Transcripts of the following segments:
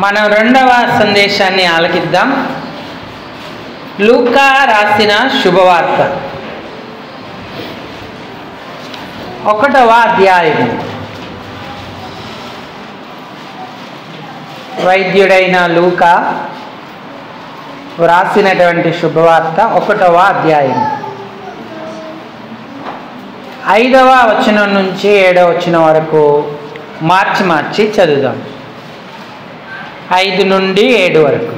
మనం రెండవ సందేశాన్ని ఆలకిద్దాం. లూకా రాసిన శుభవార్త 1వ అధ్యాయం. వైద్యుడైన లూకా వ్రాసినటువంటి శుభవార్త 1వ అధ్యాయం 5వ వచనం నుంచి 7వ వచనం వరకు మార్చి చదువుదాం. 5 నుండి 7 వరకు.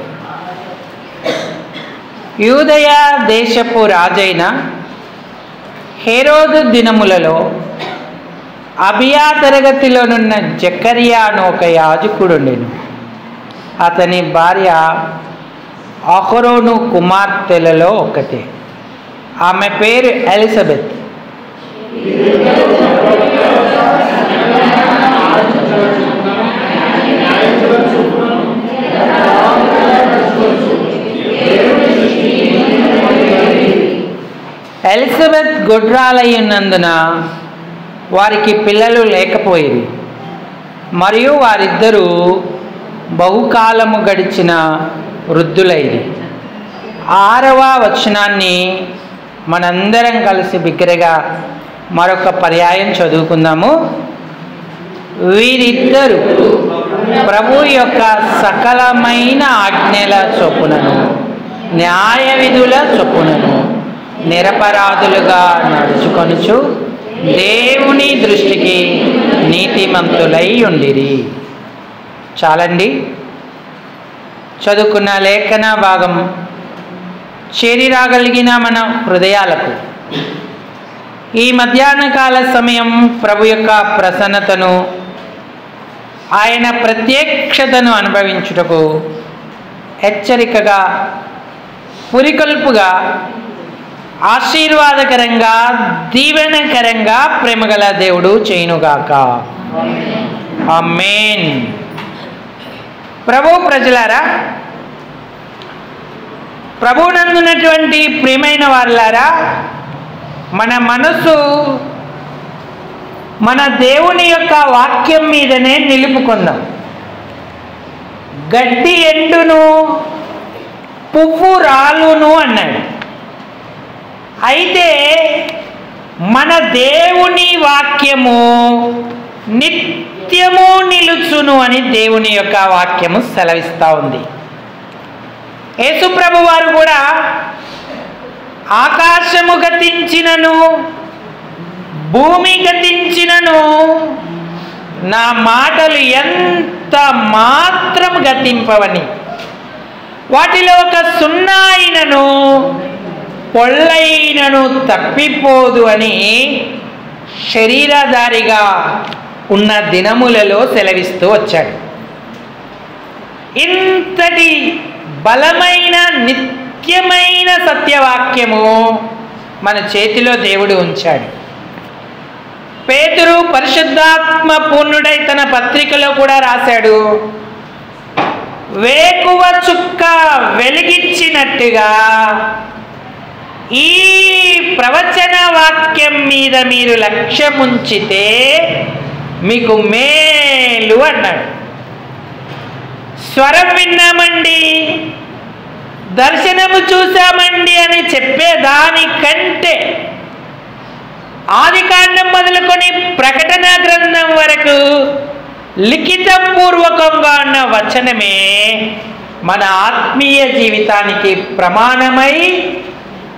యూదయ దేశపు రాజైన హేరోదు దినములలో అబియా తరగతిలోనున్న జకరియా అను ఒక యాజకుడుండెను. అతని భార్య అహరోను కుమార్తెలలో ఒకతే. ఆమె పేరు ఎలిజబెత్. ఎలిజబెత్ గొడ్రాలయ్యున్నందున వారికి పిల్లలు లేకపోయేది. మరియు వారిద్దరూ బహుకాలము గడిచిన వృద్ధులైది. 6వ వచనాన్ని మనందరం కలిసి బిగ్గరగా మరొక పర్యాయం చదువుకుందాము. వీరిద్దరూ ప్రభు యొక్క సకలమైన ఆజ్ఞల చొప్పునను న్యాయ విధుల చొప్పునను నిరపరాధులుగా నడుచుకొనుచు దేవుని దృష్టికి నీతిమంతులై ఉండిరి. చాలండి. చదువుకున్న లేఖన భాగం చేరిరాగలిగిన మన హృదయాలకు ఈ మధ్యాహ్నకాల సమయం ప్రభు యొక్క ప్రసన్నతను, ఆయన ప్రత్యక్షతను అనుభవించుటకు హెచ్చరికగా, పురికొల్పుగా, ఆశీర్వాదకరంగా, దీవెనకరంగా ప్రేమగల దేవుడు చేయునుగాక. ఆమేన్. ప్రభు ప్రజలారా, ప్రభువునందున్నటువంటి ప్రియమైన వారులారా, మన మనసు మన దేవుని యొక్క వాక్యం మీదనే నిలుపుకుందాం. గడ్డి ఎండును, పువ్వు రాలును అన్నాడు. అయితే మన దేవుని వాక్యము నిత్యము నిలుచును అని దేవుని యొక్క వాక్యము సెలవిస్తూ ఉంది. యేసుప్రభు వారు కూడా ఆకాశము గతించినను భూమి గతించినను నా మాటలు ఎంత మాత్రం గతింపవని, వాటిలో ఒక సున్నా అయినను పొల్లైనను తప్పిపోదు అని శరీరధారిగా ఉన్న దినములలో సెలవిస్తూ వచ్చాడు. ఇంతటి బలమైన నిత్యమైన సత్యవాక్యము మన చేతిలో దేవుడు ఉంచాడు. పేతురు పరిశుద్ధాత్మ పూర్ణుడై తన పత్రికలో కూడా రాశాడు, వేకువ చుక్క వెలిగించినట్టుగా ఈ ప్రవచన వాక్యం మీద మీరు లక్ష్యముంచితే మీకు మేలు అన్నాడు. స్వరం విన్నామండి, దర్శనము చూసామండి అని చెప్పేదానికంటే ఆదికాండం మొదలుకొని ప్రకటన గ్రంథం వరకు లిఖితపూర్వకంగా ఉన్న వచనమే మన ఆత్మీయ జీవితానికి ప్రమాణమై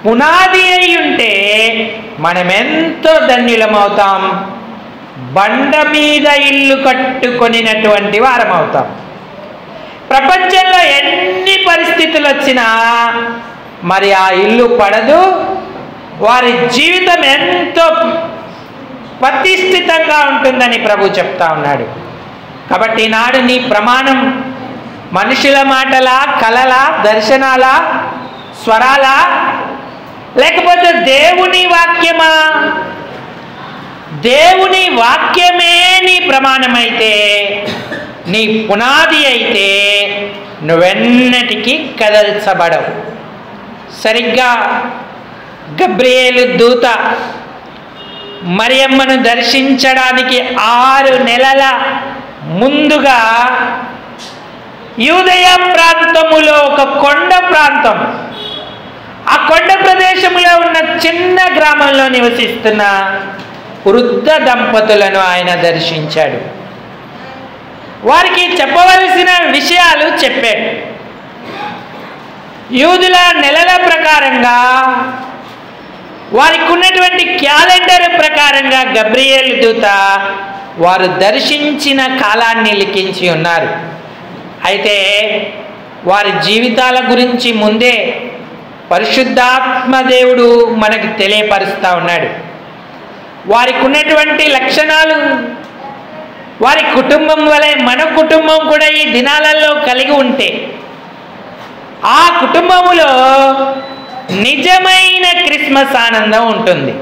పునాది అయి ఉంటే మనమెంతో ధన్యులమవుతాం. బండ మీద ఇల్లు కట్టుకొనినటువంటి వారం అవుతాం. ప్రపంచంలో ఎన్ని పరిస్థితులు వచ్చినా మరి ఆ ఇల్లు పడదు. వారి జీవితం ఎంతో ప్రతిష్ఠితంగా ఉంటుందని ప్రభు చెప్తా ఉన్నాడు. కాబట్టి నాడు నీ ప్రమాణం మనుషుల మాటలా, కలలా, దర్శనాలా, స్వరాలా, లేకపోతే దేవుని వాక్యమా? దేవుని వాక్యమే నీ ప్రమాణమైతే, నీ పునాది అయితే నువ్వెన్నటికీ కదల్చబడవు. సరిగ్గా గబ్రియేలు దూత మరియమ్మను దర్శించడానికి 6 నెలల ముందుగా యూదయ ప్రాంతములో ఒక కొండ ప్రాంతం, ఆ కొండ ప్రదేశంలో ఉన్న చిన్న గ్రామంలో నివసిస్తున్న వృద్ధ దంపతులను ఆయన దర్శించాడు. వారికి చెప్పవలసిన విషయాలు చెప్పాడు. యూదుల నెలల ప్రకారంగా, వారికి ఉన్నటువంటి క్యాలెండర్ ప్రకారంగా గబ్రియేలు దూత వారు దర్శించిన కాలాన్ని లిఖించి ఉన్నారు. అయితే వారి జీవితాల గురించి ముందే పరిశుద్ధాత్మ దేవుడు మనకు తెలియపరుస్తూ ఉన్నాడు. వారికి ఉన్నటువంటి లక్షణాలు వారి కుటుంబం వలె మన కుటుంబం కూడా ఈ దినాలలో కలిగి ఉంటే ఆ కుటుంబములో నిజమైన క్రిస్మస్ ఆనందం ఉంటుంది.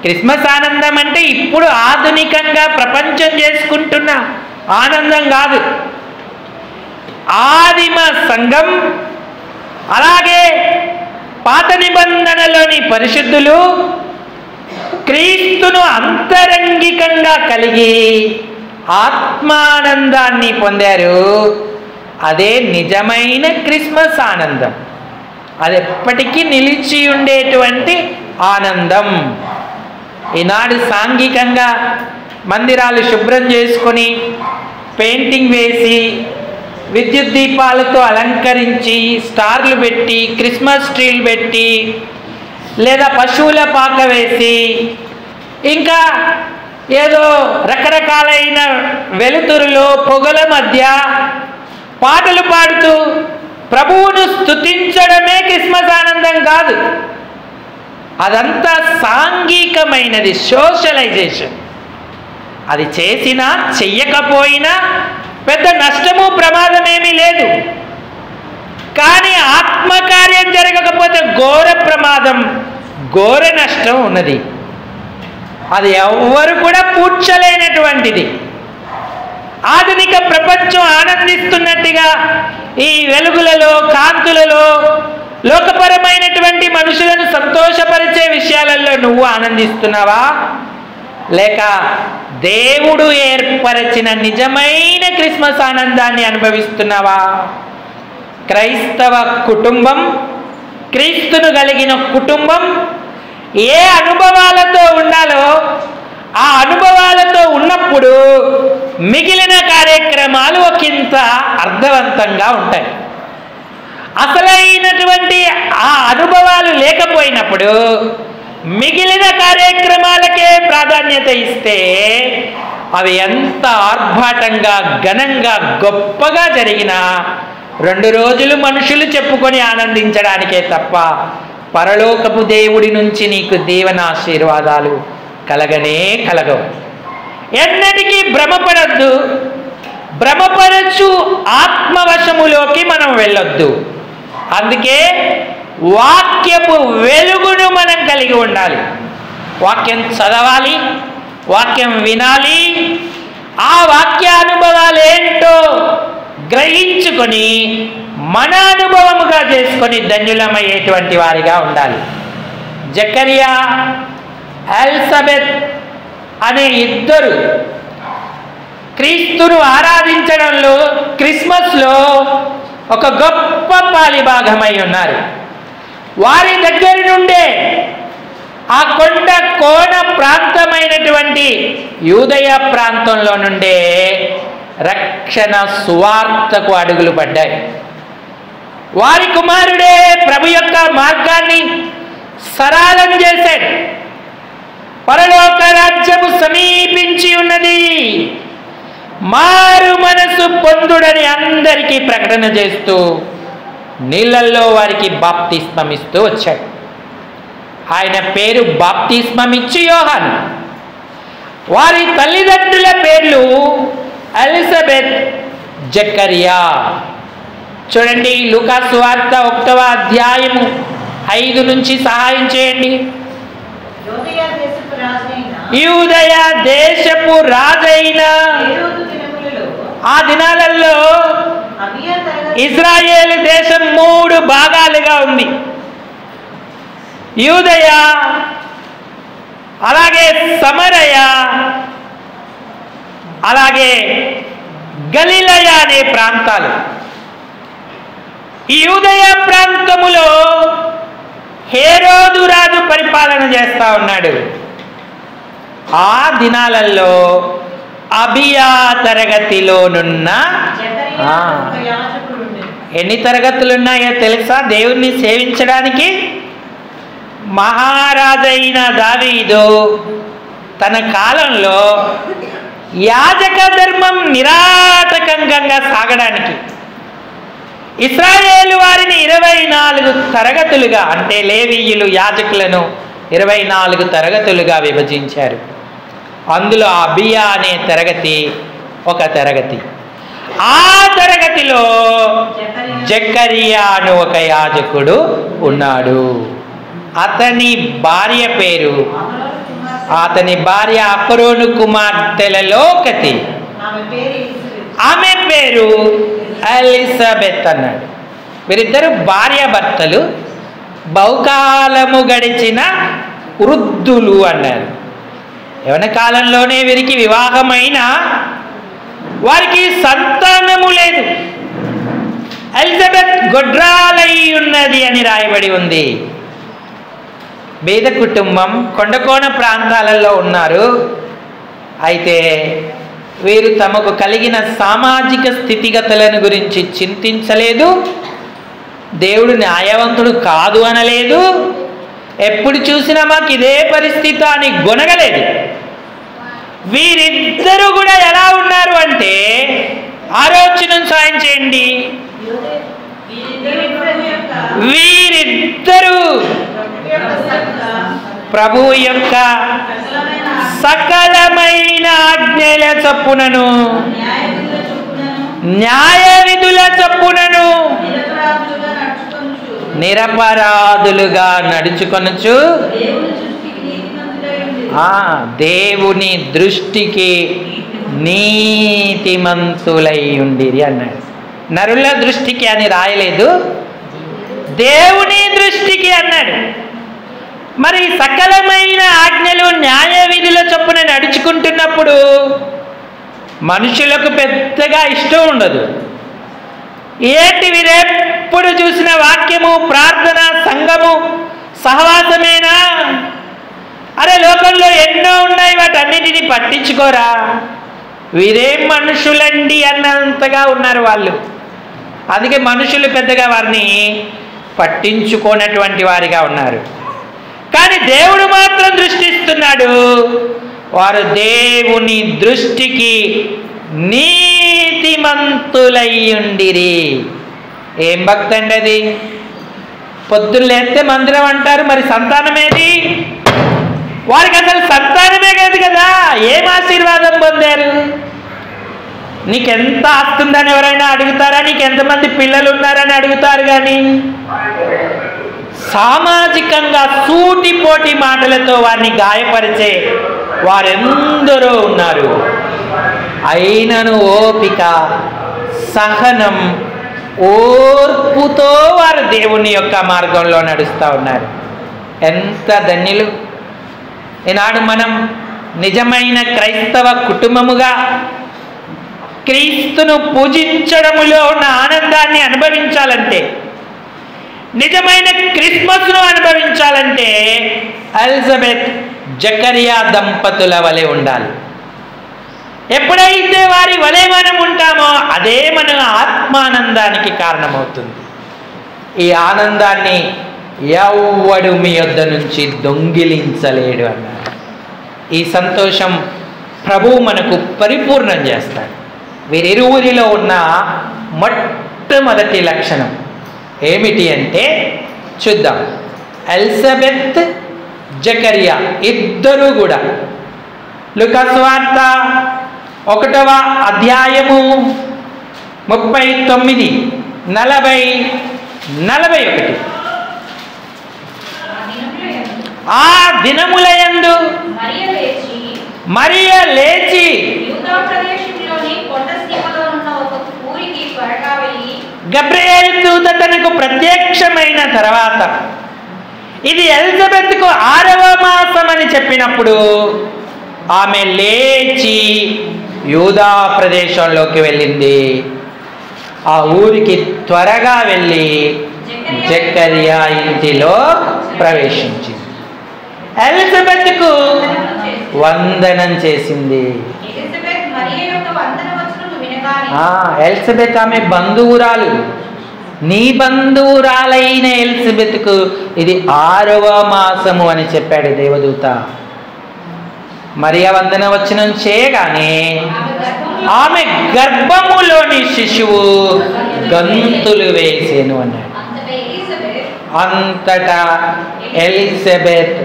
క్రిస్మస్ ఆనందం అంటే ఇప్పుడు ఆధునికంగా ప్రపంచం చేసుకుంటున్న ఆనందం కాదు. ఆదిమ సంఘం, అలాగే పాత నిబంధనలోని పరిశుద్ధులు క్రీస్తును అంతరంగికంగా కలిగి ఆత్మానందాన్ని పొందారు. అదే నిజమైన క్రిస్మస్ ఆనందం. అది ఎప్పటికీ నిలిచి ఉండేటువంటి ఆనందం. ఈనాడు సాంఘికంగా మందిరాలు శుభ్రం చేసుకొని పెయింటింగ్ వేసి విద్యుత్ దీపాలతో అలంకరించి స్టార్లు పెట్టి క్రిస్మస్ ట్రీలు పెట్టి లేదా పశువుల పాక వేసి ఇంకా ఏదో రకరకాలైన వెలుతురులో పొగల మధ్య పాటలు పాడుతూ ప్రభువును స్తుతించడమే క్రిస్మస్ ఆనందం కాదు. అదంతా సాంఘికమైనది, సోషలైజేషన్. అది చేసినా చెయ్యకపోయినా పెద్ద నష్టము ప్రమాదమేమీ లేదు. కానీ ఆత్మకార్యం జరగకపోతే ఘోర ప్రమాదం, ఘోర నష్టం ఉన్నది. అది ఎవ్వరు కూడా పూడ్చలేనటువంటిది. ఆధునిక ప్రపంచం ఆనందిస్తున్నట్టుగా ఈ వెలుగులలో, కాంతులలో, లోకపరమైనటువంటి మనుషులను సంతోషపరిచే విషయాలలో నువ్వు ఆనందిస్తున్నావా? లేక దేవుడు ఏర్పరచిన నిజమైన క్రిస్మస్ ఆనందాన్ని అనుభవిస్తున్నావా? క్రైస్తవ కుటుంబం, క్రీస్తును కలిగిన కుటుంబం ఏ అనుభవాలతో ఉండాలో ఆ అనుభవాలతో ఉన్నప్పుడు మిగిలిన కార్యక్రమాలు ఒకంత అర్థవంతంగా ఉంటాయి. అసలైనటువంటి ఆ అనుభవాలు లేకపోయినప్పుడు మిగిలిన కార్యక్రమాలకే ప్రాధాన్యత ఇస్తే అవి ఎంత ఆర్భాటంగా, ఘనంగా, గొప్పగా జరిగినా 2 రోజులు మనుషులు చెప్పుకొని ఆనందించడానికే తప్ప పరలోకపు దేవుడి నుంచి నీకు దీవెనాశీర్వాదాలు కలగనే కలగవు. ఎన్నటికీ భ్రమపడద్దు. భ్రమపరచు ఆత్మవశములోకి మనం వెళ్ళొద్దు. అందుకే వాక్యపు వెలుగును మనం కలిగి ఉండాలి. వాక్యం చదవాలి, వాక్యం వినాలి, ఆ వాక్య అనుభవాలు ఏంటో గ్రహించుకొని మన అనుభవముగా చేసుకొని ధన్యులమయ్యేటువంటి వారిగా ఉండాలి. జకరియా, ఎలిజబెత్ అనే ఇద్దరు క్రీస్తును ఆరాధించడంలో, క్రిస్మస్లో ఒక గొప్ప పాలిభాగమై ఉన్నారు. వారి దగ్గర నుండే ఆ కొండ కోణ ప్రాంతమైనటువంటి యూదయ ప్రాంతంలో నుండే రక్షణ సువార్తకు అడుగులు పడ్డాయి. వారి కుమారుడే ప్రభు యొక్క మార్గాన్ని సరళం చేశాడు. పరలోక రాజ్యము సమీపించి ఉన్నది, మారు మనసు పొందుడని అందరికీ ప్రకటన చేస్తూ నీళ్ళల్లో వారికి బాప్తిస్మం ఇస్తూ వచ్చాడు. ఆయన పేరు బాప్తిస్మమిచ్చు యోహాను. వారి తల్లిదండ్రుల పేర్లు ఎలిజబెత్, జకరియా. చూడండి, లూకా సువార్త 1వ అధ్యాయము 5 నుంచి సహాయం చేయండి. యూదయ దేశపు రాజైన ఆ దినాలలో ఇజ్రాయేలు దేశం 3 భాగాలుగా ఉంది. యూదయ, అలాగే సమరయ, అలాగే గలిలయ అనే ప్రాంతాలు. ఈ యూదయ ప్రాంతములో హేరోదు రాజు పరిపాలన చేస్తా ఉన్నాడు. ఆ దినాలలో అబియా తరగతిలోనున్న ఎన్ని తరగతులున్నాయో తెలుసా? దేవుణ్ణి సేవించడానికి మహారాజైన దావీదు తన కాలంలో యాజక ధర్మం నిరాటకంగా సాగడానికి ఇశ్రాయేలు వారిని 24 తరగతులుగా, అంటే లేవీయులు యాజకులను 24 తరగతులుగా విభజించారు. అందులో అబియా అనే తరగతి ఒక తరగతి. ఆ తరగతిలో జకరియా అను ఒక యాజకుడు ఉన్నాడు. అతని భార్య అహరోను కుమార్తెలలో ఒకటి. ఆమె పేరు ఎలిజబెత్ అన్నాడు. వీరిద్దరు భార్యాభర్తలు, బహుకాలము గడిచిన వృద్ధులు అన్నారు. యవన కాలంలోనే వీరికి వివాహమైన వారికి సంతానము లేదు. ఎలిజబెత్ గొడ్రాలై ఉన్నది అని రాయబడి ఉంది. పేద కుటుంబం, కొండకోణ ప్రాంతాలలో ఉన్నారు. అయితే వీరు తమకు కలిగిన సామాజిక స్థితిగతులను గురించి చింతించలేదు. దేవుడు న్యాయవంతుడు కాదు అనలేదు. ఎప్పుడు చూసినా మాకు ఇదే పరిస్థితి అని గొనగలేదు. వీరిద్దరూ కూడా ఎలా ఉన్నారు అంటే, ఆలోచన సాయం చేయండి. వీరిద్దరూ ప్రభువు యొక్క సకలమైన ఆజ్ఞల చొప్పునను, న్యాయ విధుల చొప్పునను నిరపరాధులుగా నడుచుకొనుచు దేవుని దృష్టికి నీతిమంతులై ఉండిరి అన్నాడు. నరుల దృష్టికి అని రాయలేదు, దేవుని దృష్టికి అన్నాడు. మరి సకలమైన ఆజ్ఞలు న్యాయ విధుల చొప్పున నడుచుకుంటున్నప్పుడు మనుషులకు పెద్దగా ఇష్టం ఉండదు. ఏంటి వీరెప్పుడు చూసిన వాక్యము, ప్రార్థన, సంఘము, సహవాసమేనా? అరే లోకంలో ఎన్నో ఉన్నాయి, వాటన్నిటిని పట్టించుకోరా? వీరేం మనుషులండి అన్నంతగా ఉన్నారు వాళ్ళు. అందుకే మనుషులు పెద్దగా వారిని పట్టించుకోనటువంటి వారిగా ఉన్నారు. కానీ దేవుడు మాత్రం దృష్టిస్తున్నాడు. వారు దేవుని దృష్టికి నీతిమంతులై ఉండిరి. ఏం భక్తి అండి అది? పొద్దున్న లేస్తే మందిరం అంటారు, మరి సంతానం ఏది? వారికి అసలు సంతానమే కాదు కదా. ఏం ఆశీర్వాదం పొందారు? నీకెంత ఆస్తుందని ఎవరైనా అడుగుతారా? నీకెంతమంది పిల్లలు ఉన్నారని అడుగుతారు. కానీ సామాజికంగా సూటిపోటి మాటలతో వారిని గాయపరిచే వారెందరో ఉన్నారు. అయినను ఓపిక, సహనం, ఓర్పుతో వారు దేవుని యొక్క మార్గంలో నడుస్తూ ఉన్నారు. ఎంత ధన్యులు! ఈనాడు మనం నిజమైన క్రైస్తవ కుటుంబముగా క్రీస్తును పూజించడములో ఉన్న ఆనందాన్ని అనుభవించాలంటే, నిజమైన క్రిస్మస్ను అనుభవించాలంటే ఎలిజబెత్ జకరియా దంపతుల వలె ఉండాలి. ఎప్పుడైతే వారి వలె మనం ఉంటామో అదే మన ఆత్మానందానికి కారణమవుతుంది. ఈ ఆనందాన్ని ఎవ్వడు మీ యొద్ద నుంచి దొంగిలించలేడు అన్నారు. ఈ సంతోషం ప్రభువు మనకు పరిపూర్ణం చేస్తాడు. వీరిరువురిలో ఉన్న మొట్టమొదటి లక్షణం ఏమిటి అంటే చూద్దాం. ఎలిజబెత్, జకరియా ఇద్దరు కూడా లూకా సువార్త 1వ అధ్యాయము 39, 40, 41. ఆ దినములయందు మరియ లేచి గబ్రియేలు దూత తనకు ప్రత్యక్షమైన తర్వాత ఇది ఎలిజబెత్కు 6వ మాసం అని చెప్పినప్పుడు ఆమె లేచి యూదా ప్రదేశంలోకి వెళ్ళింది. ఆ ఊరికి త్వరగా వెళ్ళి జకర్యా ఇంటిలో ప్రవేశించింది. ఎలిజబెత్కు వందనం చేసింది. ఎలిజబెత్ ఆమె బంధువురాలు. నీ బంధువురాలైన ఎలిజబెత్కు ఇది 6వ మాసము అని చెప్పాడు దేవదూత. మరియ వందన వచనం చేయగానే ఆమె గర్భములోని శిశువు గంతులు వేసేను అన్నాడు. అంతటా ఎలిజబెత్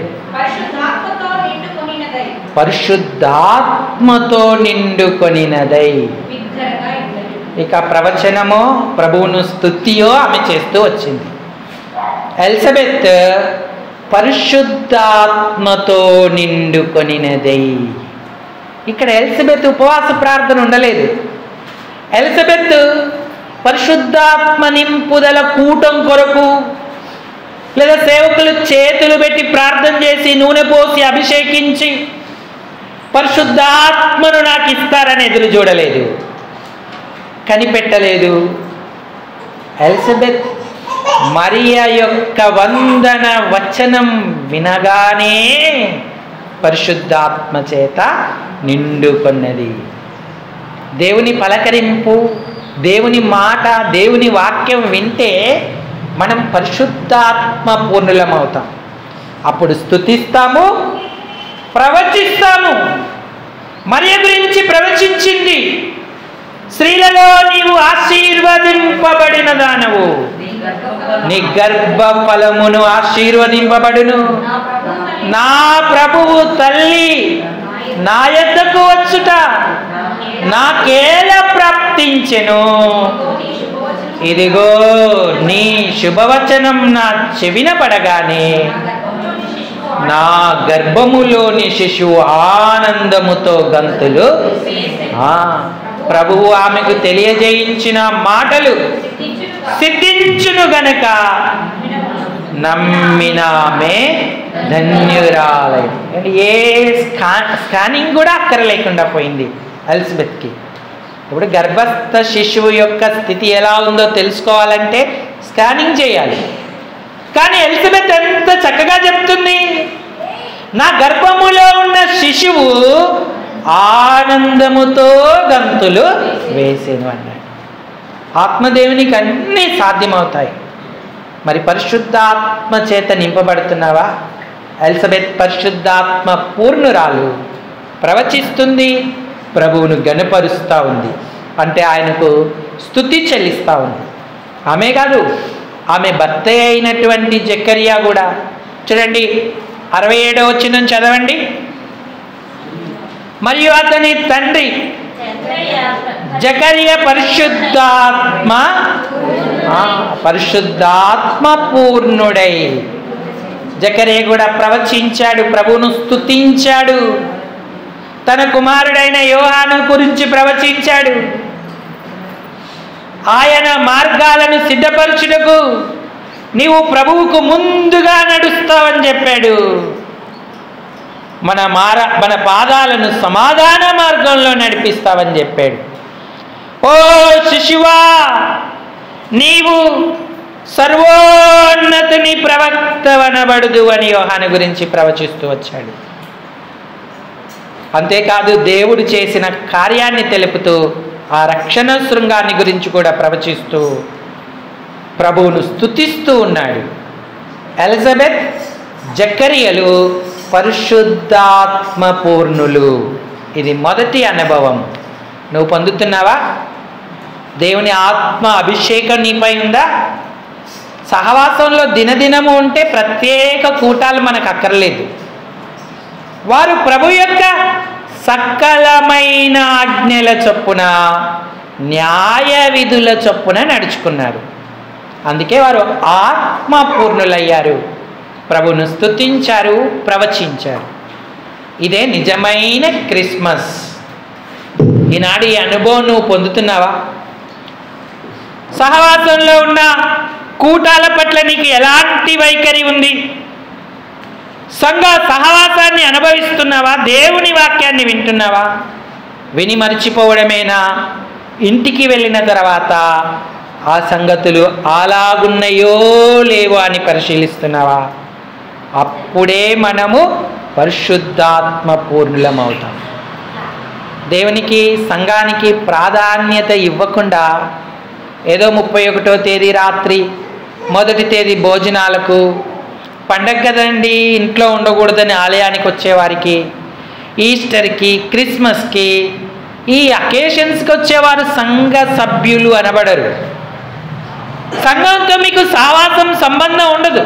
పరిశుద్ధాత్మతో నిండుకొనినదై. ఇక ప్రవచనమో ప్రభువును స్తుతియో ఆమె చేస్తూ వచ్చింది. ఎలిజబెత్ పరిశుద్ధాత్మతో నిండుకొనినదై. ఇక్కడ ఎలిజబెత్ ఉపవాస ప్రార్థన ఉండలేదు. ఎలిజబెత్ పరిశుద్ధాత్మ నింపుదల కూటం కొరకు లేదా సేవకులు చేతులు పెట్టి ప్రార్థన చేసి నూనె పోసి అభిషేకించి పరిశుద్ధాత్మను నాకు ఇస్తారని ఎదురు చూడలేదు, కనిపెట్టలేదు. ఎలిజబెత్ మరియ యొక్క వందన వచనం వినగానే పరిశుద్ధాత్మ చేత నిండుకొన్నది. దేవుని పలకరింపు, దేవుని మాట, దేవుని వాక్యం వింటే మనం పరిశుద్ధాత్మ పూర్ణులం అవుతాం. అప్పుడు స్తుతిస్తాము, ప్రవచిస్తాము. మరియ గురించి ప్రవచించింది, స్త్రీలలో నీవు ఆశీర్వదింపబడిన దానవు, నీ గర్భ ఫలమును ఆశీర్వదింపబడును. నా ప్రభువు తల్లి నా యొద్దకు వచ్చుట నాకేల ప్రాప్తించెను. ఇదిగో నీ శుభవచనం నా చెవిన పడగానే నా గర్భములోని శిశువు ఆనందముతో గంతులు. ప్రభువు ఆమెకు తెలియజేయించిన మాటలు సిద్ధించును గనక నమ్మిన ఆమె ధన్యురాలై. ఏ స్కానింగ్ కూడా అక్కర్లేకుండా పోయింది ఎలిజబెత్కి. ఇప్పుడు గర్భస్థ శిశువు యొక్క స్థితి ఎలా ఉందో తెలుసుకోవాలంటే స్కానింగ్ చేయాలి. కానీ ఎలిజబెత్ ఎంత చక్కగా చెప్తుంది, నా గర్భములో ఉన్న శిశువు ఆనందముతో గంతులు వేసేను అన్నాడు. ఆత్మదేవునికి అన్నీ సాధ్యమవుతాయి. మరి పరిశుద్ధాత్మ చేత నింపబడుతున్నావా? ఎలిజబెత్ పరిశుద్ధాత్మ పూర్ణురాలు, ప్రవచిస్తుంది, ప్రభువును గణపరుస్తూ ఉంది, అంటే ఆయనకు స్తుతి చెల్లిస్తూ ఉంది. ఆమె కాదు, ఆమె భర్త అయినటువంటి జకర్యా కూడా. చూడండి 67వ వచనం చదవండి. మరియు అతని తండ్రి జకర్యా పరిశుద్ధాత్మ పూర్ణుడై. జకర్యా కూడా ప్రవచించాడు, ప్రభువును స్తుతించాడు, తన కుమారుడైన యోహాను గురించి ప్రవచించాడు. ఆయన మార్గాలను సిద్ధపరచుటకు నీవు ప్రభువుకు ముందుగా నడుస్తావని చెప్పాడు. మన పాదాలను సమాధాన మార్గంలో నడిపిస్తావని చెప్పాడు. ఓ శిశువా, నీవు సర్వోన్నతుని ప్రవక్తవనబడుదు అని యోహాను గురించి ప్రవచిస్తూ వచ్చాడు. అంతేకాదు దేవుడు చేసిన కార్యాన్ని తెలుపుతూ ఆ రక్షణ శృంగాన్ని గురించి కూడా ప్రవచిస్తూ ప్రభువును స్తుతిస్తూ ఉన్నాడు. ఎలిజబెత్, జకర్యలు పరిశుద్ధాత్మ పూర్ణులు. ఇది మొదటి అనుభవం. నువ్వు పొందుతున్నావా? దేవుని ఆత్మ అభిషేకం నీపై ఉందా? సహవాసంలో దినదినము ఉంటే ప్రత్యేక కూటాలు మనకు అక్కర్లేదు. వారు ప్రభు యొక్క సకలమైన ఆజ్ఞల చొప్పున, న్యాయ విధుల చొప్పున నడుచుకున్నారు. అందుకే వారు ఆత్మపూర్ణులయ్యారు, ప్రభువును స్తుతించారు, ప్రవచించారు. ఇదే నిజమైన క్రిస్మస్. ఈనాడు ఈ అనుభవం నువ్వు పొందుతున్నావా? సహవాసంలో ఉన్న కూటాల పట్ల నీకు ఎలాంటి వైఖరి ఉంది? సంఘ సహవాసాన్ని అనుభవిస్తున్నావా? దేవుని వాక్యాన్ని వింటున్నావా? విని మర్చిపోవడమేనా? ఇంటికి వెళ్ళిన తర్వాత ఆ సంగతులు అలాగున్నాయో లేవో అని పరిశీలిస్తున్నావా? అప్పుడే మనము పరిశుద్ధాత్మ పూర్ణులమవుతాం. దేవునికి సంఘానికి ప్రాధాన్యత ఇవ్వకుండా ఏదో 31వ తేదీ రాత్రి 1వ తేదీ భోజనాలకు, పండగ కదండి ఇంట్లో ఉండకూడదని ఆలయానికి వచ్చేవారికి, ఈస్టర్కి, క్రిస్మస్కి, ఈ అకేషన్స్కి వచ్చేవారు సంఘ సభ్యులు అనబడరు. సంఘంతో మీకు సావాసం సంబంధం ఉండదు.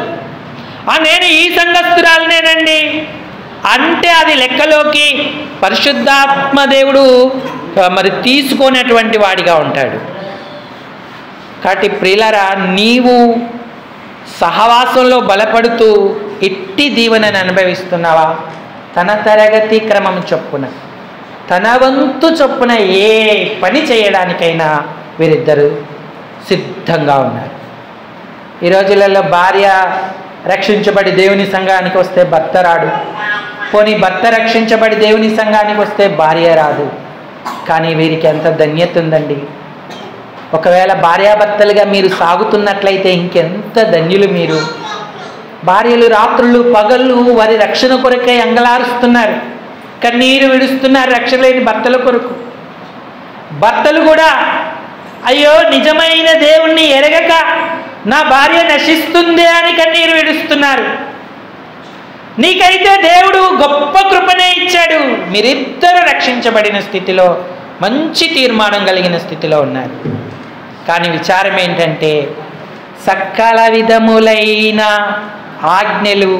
నేను ఈ సంఘస్థురాలనేనండి అంటే అది లెక్కలోకి పరిశుద్ధాత్మ దేవుడు మరి తీసుకునేటువంటి వాడిగా ఉంటాడు. కాబట్టి ప్రియులారా, నీవు సహవాసంలో బలపడుతూ ఇట్టి దీవెనని అనుభవిస్తున్నావా? తన తరగతి క్రమం చొప్పున, తన వంతు చొప్పున ఏ పని చేయడానికైనా వీరిద్దరూ సిద్ధంగా ఉన్నారు. ఈ రోజులలో భార్య రక్షించబడి దేవుని సంఘానికి వస్తే భర్త రాడు, పోనీ భర్త రక్షించబడి దేవుని సంఘానికి వస్తే భార్య రాదు. కానీ వీరికి ఎంత ధన్యత ఉందండి. ఒకవేళ భార్యాభర్తలుగా మీరు సాగుతున్నట్లయితే ఇంకెంత ధన్యులు మీరు. భార్యలు రాత్రులు పగళ్ళు వారి రక్షణ కొరకై అంగలారుస్తున్నారు, కన్నీరు విడుస్తున్నారు రక్షణ లేని భర్తల కొరకు. భర్తలు కూడా అయ్యో నిజమైన దేవుణ్ణి ఎరగక నా భార్య నశిస్తుందే అని కన్నీరు విడుస్తున్నారు. నీకైతే దేవుడు గొప్ప కృపనే ఇచ్చాడు. మీరిద్దరూ రక్షించబడిన స్థితిలో, మంచి తీర్మానం కలిగిన స్థితిలో ఉన్నారు. కానీ విచారం ఏంటంటే సకల విధములైన ఆజ్ఞలు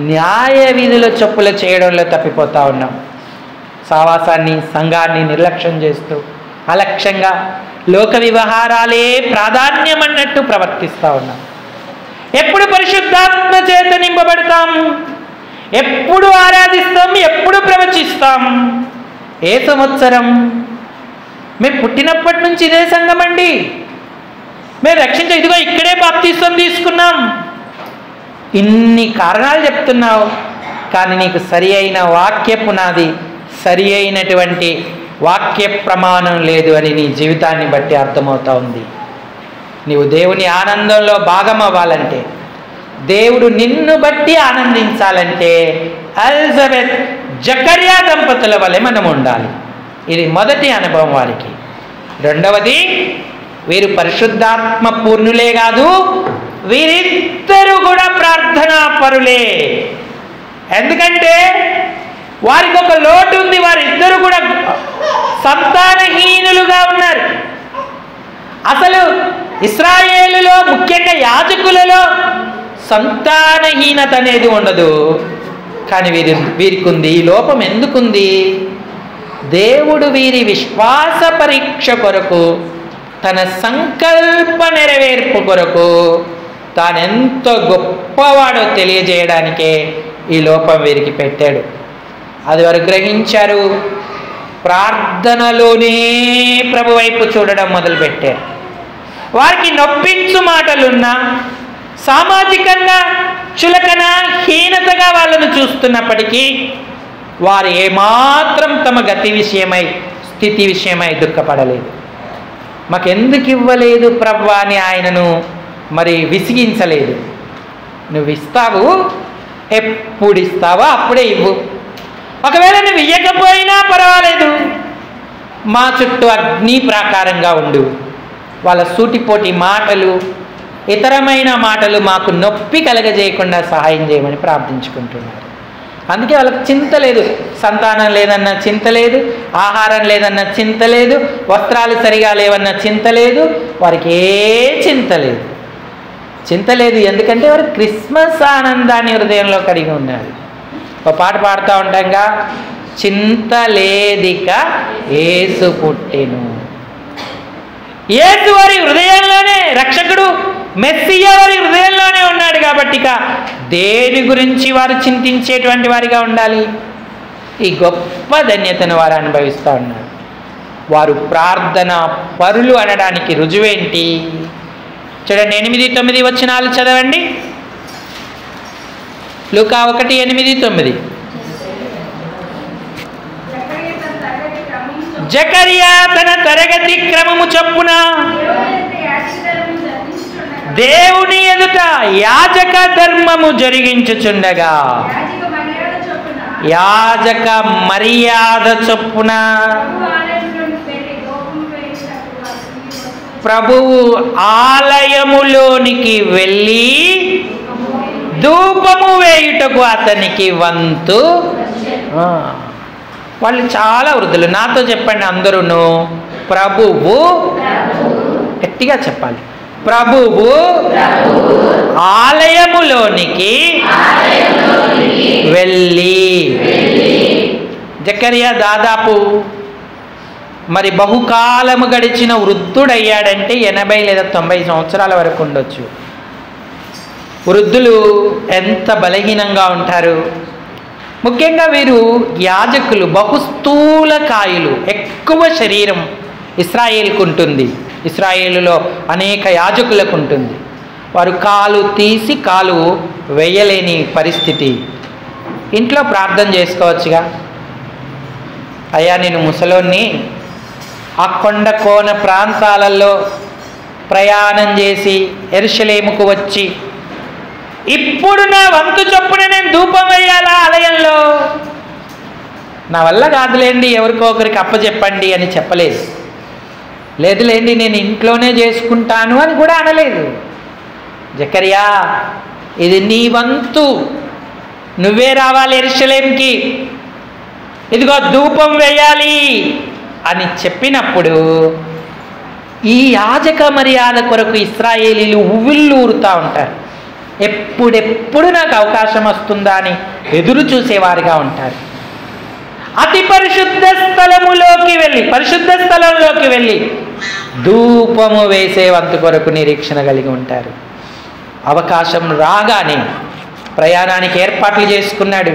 న్యాయ విధుల చొప్పుల చేయడంలో తప్పిపోతూ ఉన్నాం. సావాసాన్ని, సంఘాన్ని నిర్లక్ష్యం చేస్తూ అలక్ష్యంగా లోక వ్యవహారాలే ప్రాధాన్యం అన్నట్టు ప్రవర్తిస్తూ ఉన్నాం. ఎప్పుడు పరిశుద్ధాత్మ చేత నింపబడతాం? ఎప్పుడు ఆరాధిస్తాం? ఎప్పుడు ప్రవచిస్తాం? ఏ సంవత్సరం? మేము పుట్టినప్పటి నుంచి ఇదే సంఘం అండి, మేము ఇదిగో ఇక్కడే బాప్తిస్వం తీసుకున్నాం. ఇన్ని కారణాలు చెప్తున్నావు, కానీ నీకు సరి అయిన వాక్య పునాది, సరి అయినటువంటి వాక్య ప్రమాణం లేదు అని నీ జీవితాన్ని బట్టి అర్థమవుతా ఉంది. నీవు దేవుని ఆనందంలో భాగం అవ్వాలంటే, దేవుడు నిన్ను బట్టి ఆనందించాలంటే ఎలిజబెత్ జకర్యా దంపతుల వలె మనం ఉండాలి. ఇది మొదటి అనుభవం వారికి. రెండవది, వీరు పరిశుద్ధాత్మ పూర్ణులే కాదు, వీరిద్దరూ కూడా ప్రార్థనా పరులే. ఎందుకంటే వారికి ఒక లోటు ఉంది. వారిద్దరూ కూడా సంతానహీనులుగా ఉన్నారు. అసలు ఇశ్రాయేలులో ముఖ్యంగా యాజకులలో సంతానహీనత అనేది ఉండదు. కానీ వీరికి ఉంది. ఈ లోపం ఎందుకుంది? దేవుడు వీరి విశ్వాస పరీక్ష కొరకు, తన సంకల్ప నెరవేర్పు కొరకు తానెంత గొప్పవాడో తెలియజేయడానికే ఈ లోపం వీరికి పెట్టాడు. అది వారు గ్రహించారు. ప్రార్థనలోనే ప్రభు వైపు చూడడం మొదలుపెట్టారు. వారికి నొప్పించు మాటలున్నా, సామాజికంగా చులకన హీనతగా వాళ్ళను చూస్తున్నప్పటికీ వారు ఏమాత్రం తమ గతి విషయమై, స్థితి విషయమై దుఃఖపడలేదు. మాకెందుకు ఇవ్వలేదు ప్రభు అని ఆయనను మరి విసిగించలేదు. నువ్వు ఇస్తావు, ఎప్పుడు ఇస్తావో అప్పుడే ఇవ్వు. ఒకవేళ నువ్వు ఇవ్వకపోయినా పర్వాలేదు, మా చుట్టూ అగ్ని ప్రాకారంగా ఉండు. వాళ్ళ సూటిపోటి మాటలు, ఇతరమైన మాటలు మాకు నొప్పి కలగజేయకుండా సహాయం చేయమని ప్రార్థించుకుంటున్నారు. అందుకే వాళ్ళకి చింత లేదు. సంతానం లేదన్న చింత లేదు, ఆహారం లేదన్న చింత లేదు, వస్త్రాలు సరిగా లేవన్న చింత లేదు, వారికి ఏ చింత లేదు. ఎందుకంటే వారు క్రిస్మస్ ఆనందాన్ని హృదయంలో కలిగి ఉన్నారు. ఒక పాట పాడుతూ ఉంటాంగా, చింత లేదిక యేసు పుట్టెను. యేసు వారి హృదయంలోనే, రక్షకుడు మెస్సియా వారి హృదయంలోనే ఉన్నాడు. కాబట్టి ఇక దేని గురించి వారు చింతించేటువంటి వారిగా ఉండాలి. ఈ గొప్ప ధన్యతను వారు అనుభవిస్తూ ఉన్నారు. వారు ప్రార్థన పరులు అనడానికి రుజువేంటి? చూడండి, 8-9 వచనాలు చదవండి. లూకా 1:8-9. జకరియా తన తరగతి క్రమము చొప్పున దేవుని ఎదుట యాజక ధర్మము జరిగించుచుండగా యాజక మర్యాద చొప్పున ప్రభువు ఆలయములోనికి వెళ్ళి ధూపము వేయుటకు అతనికి వంతు. వాళ్ళు చాలా వృద్ధులు. నాతో చెప్పండి అందరూను, ప్రభువు, గట్టిగా చెప్పాలి, ప్రభువు ఆలయములోనికి వెళ్ళి. జకరియా దాదాపు మరి బహుకాలము గడిచిన వృద్ధుడయ్యాడంటే 80 లేదా 90 సంవత్సరాల వరకు ఉండొచ్చు. వృద్ధులు ఎంత బలహీనంగా ఉంటారు. ముఖ్యంగా వీరు యాజకులు, బహుస్థూలకాయులు, ఎక్కువ శరీరం ఇశ్రాయేలుకు ఉంటుంది. ఇశ్రాయేలులో అనేక యాజకులకు ఉంటుంది. వారు కాలు తీసి కాలు వేయలేని పరిస్థితి. ఇంట్లో ప్రార్థన చేసుకోవచ్చుగా, అయ్యా నేను ముసలోన్ని, ఆ కొండ కోన ప్రాంతాలలో ప్రయాణం చేసి యెరూషలేముకు వచ్చి ఇప్పుడు నా వంతు చొప్పున నేను ధూపం వేయాలా ఆలయంలో? నా వల్ల కాదులేండి, ఎవరికో ఒకరికి అప్పచెప్పండి అని చెప్పలేదు. లేదులేండి నేను ఇంట్లోనే చేసుకుంటాను అని కూడా అనలేదు. జకరియా, ఇది నీ వంతు, నువ్వే రావాలి యెరూషలేముకి, ఇదిగో ధూపం వేయాలి అని చెప్పినప్పుడు ఈ యాజక మర్యాద కొరకు ఇశ్రాయేలీలు ఉవ్విళ్ళూరుతూ ఉంటారు. ఎప్పుడెప్పుడు నాకు అవకాశం వస్తుందా అని ఎదురు చూసేవారుగా ఉంటారు. అతి పరిశుద్ధ స్థలములోకి వెళ్ళి, పరిశుద్ధ స్థలంలోకి వెళ్ళి ధూపము వేసే వంతు కొరకు నిరీక్షణ కలిగి ఉంటారు. అవకాశం రాగానే ప్రయాణానికి ఏర్పాట్లు చేసుకున్నాడు,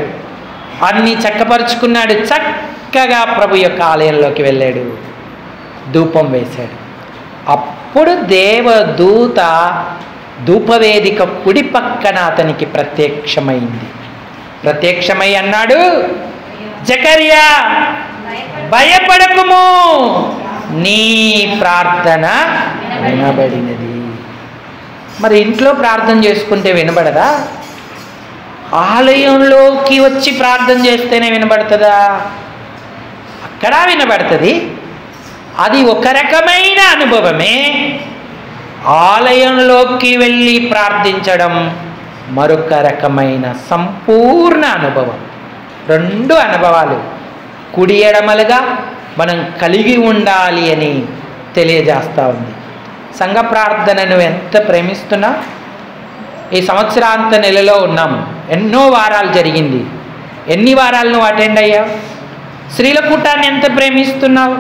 అన్నీ చక్కపరుచుకున్నాడు. చక్కగా ప్రభు యొక్క ఆలయంలోకి వెళ్ళాడు, ధూపం వేశాడు. అప్పుడు దేవదూత ధూపవేదిక కుడి పక్కన అతనికి ప్రత్యక్షమైంది. ప్రత్యక్షమై అన్నాడు, జకరియా భయపడకుము, నీ ప్రార్థన వినబడినది. మరి ఇంట్లో ప్రార్థన చేసుకుంటే వినబడదా? ఆలయంలోకి వచ్చి ప్రార్థన చేస్తేనే వినబడుతుందా? అక్కడ వినబడుతుంది. అది ఒక రకమైన అనుభవమే. ఆలయంలోకి వెళ్ళి ప్రార్థించడం మరొక రకమైన సంపూర్ణ అనుభవం. రెండు అనుభవాలు కుడి ఎడమలుగా మనం కలిగి ఉండాలి అని తెలియజేస్తూ ఉంది. సంఘ ప్రార్థనను ఎంత ప్రేమిస్తున్నా. ఈ సంవత్సరాంత నెలలో ఉన్నాం, ఎన్నో వారాలు జరిగింది. ఎన్ని వారాలు నువ్వు అటెండ్ అయ్యావు? స్త్రీల కూటాన్ని ఎంత ప్రేమిస్తున్నావు,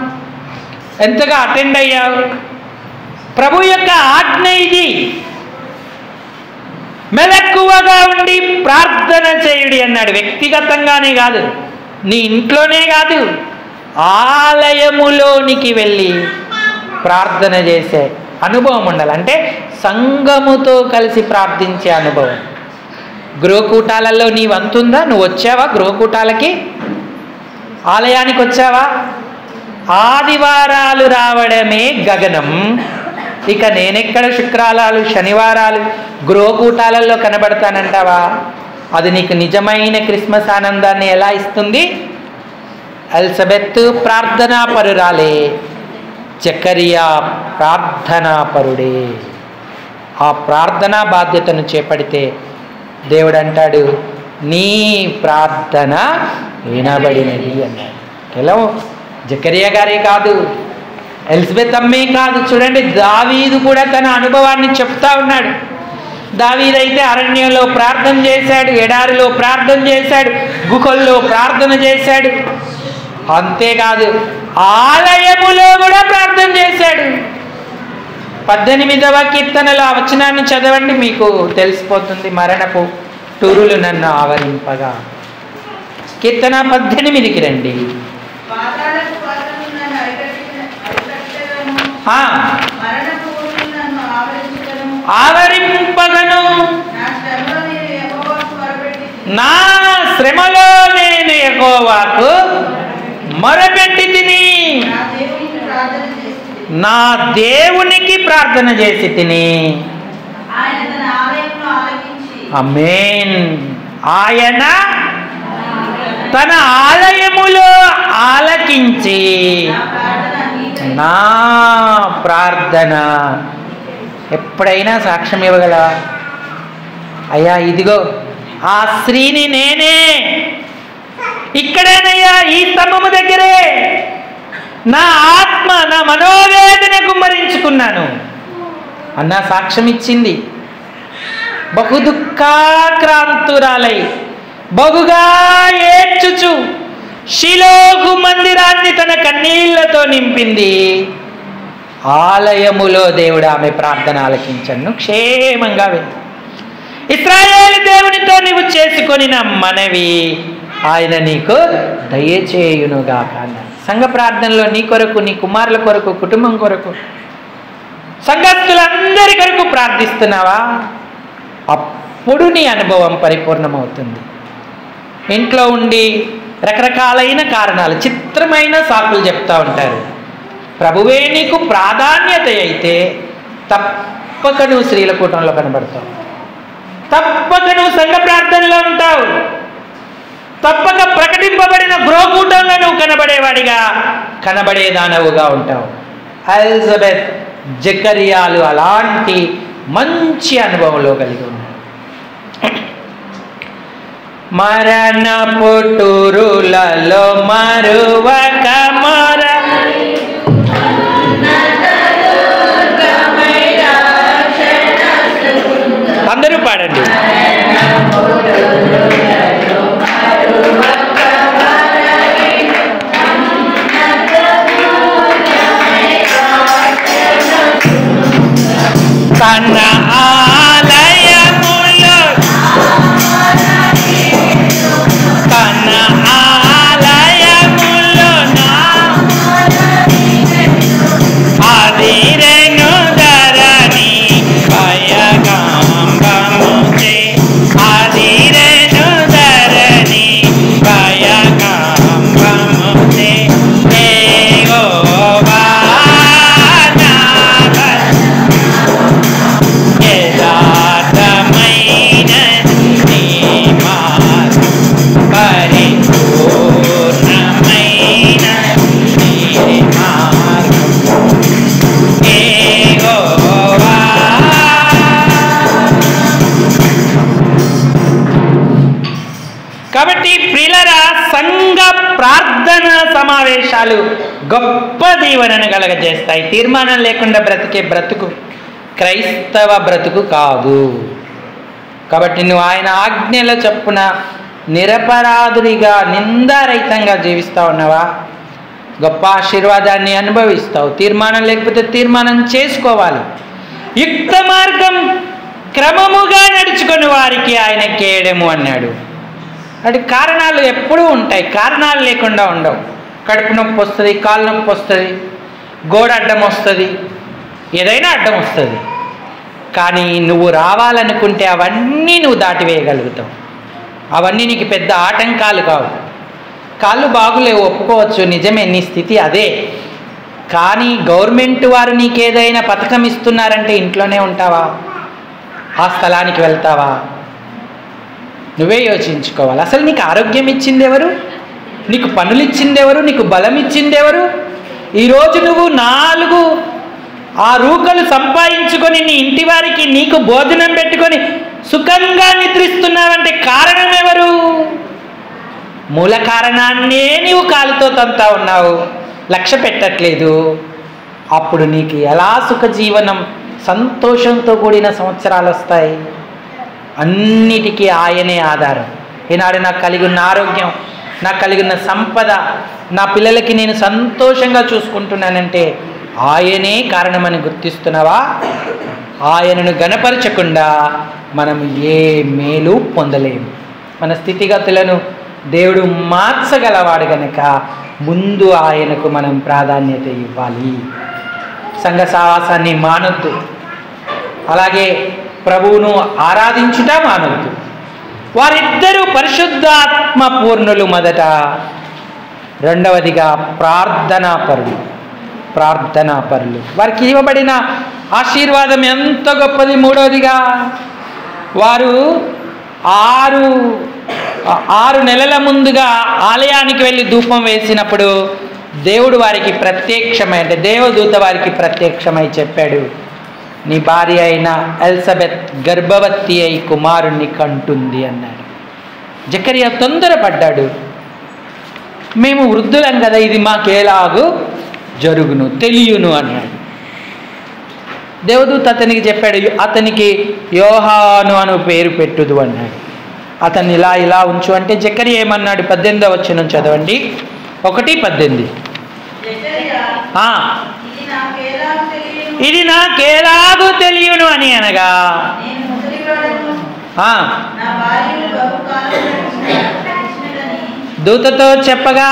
ఎంతగా అటెండ్ అయ్యావు? ప్రభు యొక్క ఆజ్ఞ ఇది, మెలకువగా ఉండి ప్రార్థన చేయుడి అన్నాడు. వ్యక్తిగతంగానే కాదు, నీ ఇంట్లోనే కాదు, ఆలయములోనికి వెళ్ళి ప్రార్థన చేసే అనుభవం ఉండాలి. అంటే సంఘముతో కలిసి ప్రార్థించే అనుభవం. గృహకూటాలలో నీ వంతుందా? నువ్వు వచ్చావా గృహకూటాలకి? ఆలయానికి వచ్చావా? ఆదివారాలు రావడమే గగనం. ఇక నేనెక్కడ శుక్రవారాలు శనివారాలు గృహకూటాలలో కనబడతానంటావా? అది నీకు నిజమైన క్రిస్మస్ ఆనందాన్ని ఎలా ఇస్తుంది? ఎలిజబెత్ ప్రార్థనా పరురాలే, జకరియా ప్రార్థనా పరుడే. ఆ ప్రార్థనా బాధ్యతను చేపడితే దేవుడు అంటాడు, నీ ప్రార్థన వినబడినది అన్నాడు. ఎలా? జకరియా గారే కాదు, ఎలిజబెత్ అమ్మే కాదు. చూడండి, దావీదు కూడా తన అనుభవాన్ని చెప్తా ఉన్నాడు. దావీదైతే అరణ్యంలో ప్రార్థన చేశాడు, ఎడారిలో ప్రార్థన చేశాడు, గుహల్లో ప్రార్థన చేశాడు. అంతేకాదు, ఆలయములో కూడా ప్రార్థన చేశాడు. 18వ కీర్తనలో ఆ వచనాన్ని చదవండి, మీకు తెలిసిపోతుంది. మరణపు టురులు నన్ను ఆవరింపగా. కీర్తన 18కి రండి. ఆవరింపగను, నా శ్రమలో నేను యెహోవాకు మొరపెట్టి తిని నా దేవునికి ప్రార్థన చేసి తిని. ఆమేన్. ఆయన తన ఆలయములో ఆలకించి నా ప్రార్థన. ఎప్పుడైనా సాక్ష్యం ఇవ్వగలవా? అయ్యా ఇదిగో ఆ స్త్రీని నేనే, ఇక్కడేనయ్యా ఈ స్తంభము దగ్గరే నా ఆత్మ నా మనోవేదన కుమ్మరించుకున్నాను అన్న సాక్ష్యం ఇచ్చింది. బహు దుఃఖాక్రాంతురాలై బహుగా ఏడ్చుచు షిలోహు మందిరాన్ని తన కన్నీళ్లతో నింపింది. ఆలయములో దేవుడు ఆమె ప్రార్థన ఆలకించను, క్షేమంగా వెళ్ళి ఇశ్రాయేలు దేవునితో నీవు చేసుకొనిన మనవి ఆయన నీకు దయచేయునుగాక అన్నాడు. సంఘ ప్రార్థనలో నీ కొరకు, నీ కుమారుల కొరకు, కుటుంబం కొరకు, సంఘస్థులందరి కొరకు ప్రార్థిస్తున్నావా? అప్పుడు నీ అనుభవం పరిపూర్ణమవుతుంది. ఇంట్లో ఉండి రకరకాలైన కారణాలు, చిత్రమైన సాకులు చెప్తా ఉంటారు. ప్రభువే నీకు ప్రాధాన్యత అయితే తప్పక నువ్వు స్త్రీల కూటంలో కనబడతావు, తప్పక నువ్వు సంఘ ప్రార్థనలో ఉంటావు, తప్పక ప్రకటింపబడిన గృహకూటంలో నువ్వు కనబడేవాడిగా, కనబడేదానవుగా ఉంటావు. ఎలిజబెత్, జకరియాలు అలాంటి మంచి అనుభవంలో కలిగి ఉన్నారు. మరణ పుట్టురులలో మరువక మర అందరూ పాడండి. తన ఆలయములో తన ఆలయములో ఆదిరెను ధరణి భయకంబముచే ఆదిరెను ధరణి భయకంబముచే యెహోవా యథార్థమైన నీ మార్గం పరిపూర్ణమైన నీ మార్గం యెహోవా. కాబట్టి ప్రియులారా, సంఘ ప్రార్థన సమావేశాలు గొప్ప దీవెనను కలగజేస్తాయి. తీర్మానం లేకుండా బ్రతికే బ్రతుకు క్రైస్తవ బ్రతుకు కాదు. కాబట్టి నువ్వు ఆయన ఆజ్ఞల చొప్పున నిరపరాధుడిగా నిందారహితంగా జీవిస్తూ ఉన్నావా? గొప్ప ఆశీర్వాదాన్ని అనుభవిస్తావు. తీర్మానం లేకపోతే తీర్మానం చేసుకోవాలి. యుక్త మార్గం క్రమముగా నడుచుకొని వారికి ఆయన కేయడము అన్నాడు. అంటే కారణాలు ఎప్పుడూ ఉంటాయి, కారణాలు లేకుండా ఉండవు. కడుపు నొప్పి వస్తుంది, కాలు నొప్పి వస్తుంది, గోడ అడ్డం వస్తుంది, ఏదైనా అడ్డం వస్తుంది. కానీ నువ్వు రావాలనుకుంటే అవన్నీ నువ్వు దాటివేయగలుగుతావు. అవన్నీ నీకు పెద్ద ఆటంకాలు కావు. కాళ్ళు బాగులేవు, ఒప్పుకోవచ్చు, నిజమే, నీ స్థితి అదే. కానీ గవర్నమెంట్ వారు నీకేదైనా పథకం ఇస్తున్నారంటే ఇంట్లోనే ఉంటావా? ఆ స్థలానికి వెళ్తావా? నువ్వే యోచించుకోవాలి. అసలు నీకు ఆరోగ్యం ఇచ్చింది ఎవరు? నీకు పనులు ఇచ్చింది ఎవరు? నీకు బలం ఇచ్చింది ఎవరు? ఈరోజు నువ్వు 4 రూకలు సంపాదించుకొని నీ ఇంటి వారికి నీకు భోజనం పెట్టుకొని సుఖంగా నిద్రిస్తున్నావంటే కారణం ఎవరు? మూల కారణాన్నే నీవు కాలుతో తంతా ఉన్నావు, లక్ష్య పెట్టట్లేదు. అప్పుడు నీకు ఎలా సుఖ జీవనం, సంతోషంతో కూడిన సంవత్సరాలు వస్తాయి? అన్నిటికీ ఆయనే ఆధారం. ఈనాడు నాకు కలిగి ఉన్న ఆరోగ్యం, నాకు కలిగి ఉన్న సంపద, నా పిల్లలకి నేను సంతోషంగా చూసుకుంటున్నానంటే ఆయనే కారణమని గుర్తిస్తున్నావా? ఆయనను గణపరచకుండా మనం ఏ మేలు పొందలేము. మన స్థితిగతులను దేవుడు మార్చగలవాడు గనక ముందు ఆయనకు మనం ప్రాధాన్యత ఇవ్వాలి. సంఘ సావాసాన్ని మానొద్దు, అలాగే ప్రభువును ఆరాధించుట మానొద్దు. వారిద్దరూ పరిశుద్ధాత్మ పూర్ణులు మొదట, రెండవదిగా ప్రార్థనా పరులు. ప్రార్థనా పరులు. వారికి ఇవ్వబడిన ఆశీర్వాదం ఎంత గొప్పది. మూడవదిగా వారు ఆరు నెలల ముందుగా ఆలయానికి వెళ్ళి ధూపం వేసినప్పుడు దేవుడు వారికి ప్రత్యక్షమై, అంటే దేవదూత వారికి ప్రత్యక్షమై చెప్పాడు, నీ భార్య అయిన ఎలిజబెత్ గర్భవతి అయి కుమారుణ్ణి కంటుంది అన్నాడు. జకరియా తొందరపడ్డాడు. మేము వృద్ధులం కదా, ఇది మాకేలాగూ జరుగును, తెలియను అన్నాడు. దేవదూత అతనికి చెప్పాడు, అతనికి యోహాను అను పేరు పెట్టుదు అన్నాడు. అతన్ని ఇలా ఉంచు అంటే జకరియా ఏమన్నాడు? 18వ వచనం చదవండి. 1:18. ఇది నాకేలాగూ తెలియను అని అనగా, దూతతో చెప్పగా,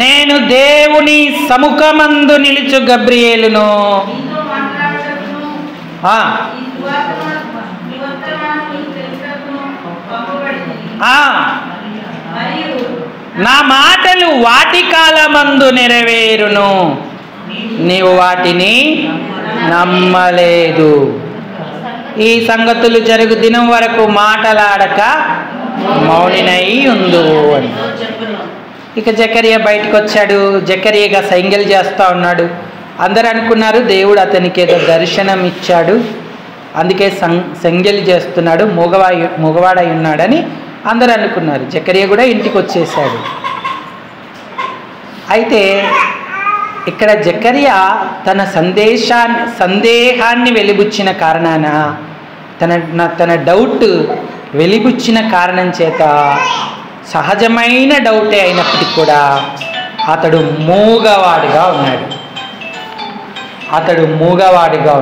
నేను దేవుని సముఖమందు నిలుచు గబ్రియేలును నా మాటలు వాటి కాలమందు నెరవేరును, నీవు వాటిని నమ్మలేదు. ఈ సంగతులు జరుగు దినం వరకు మాటలాడక మౌనినై ఉండు అని. ఇక జకరియా బయటకు వచ్చాడు. జకరియాగా సైంగల్ చేస్తూ ఉన్నాడు. అందరు అనుకున్నారు దేవుడు అతనికి ఏదో దర్శనం ఇచ్చాడు, అందుకే సంగలి చేస్తున్నాడు, మగవాడై ఉన్నాడని అందరు అనుకున్నారు. జకరియా కూడా ఇంటికి వచ్చేసాడు. అయితే ఇక్కడ జకరియా తన సందేహాన్ని వెలిబుచ్చిన కారణాన, తన డౌట్ వెలిబుచ్చిన కారణం చేత, సహజమైన డౌటే అయినప్పటికీ కూడా అతడు మూగవాడిగా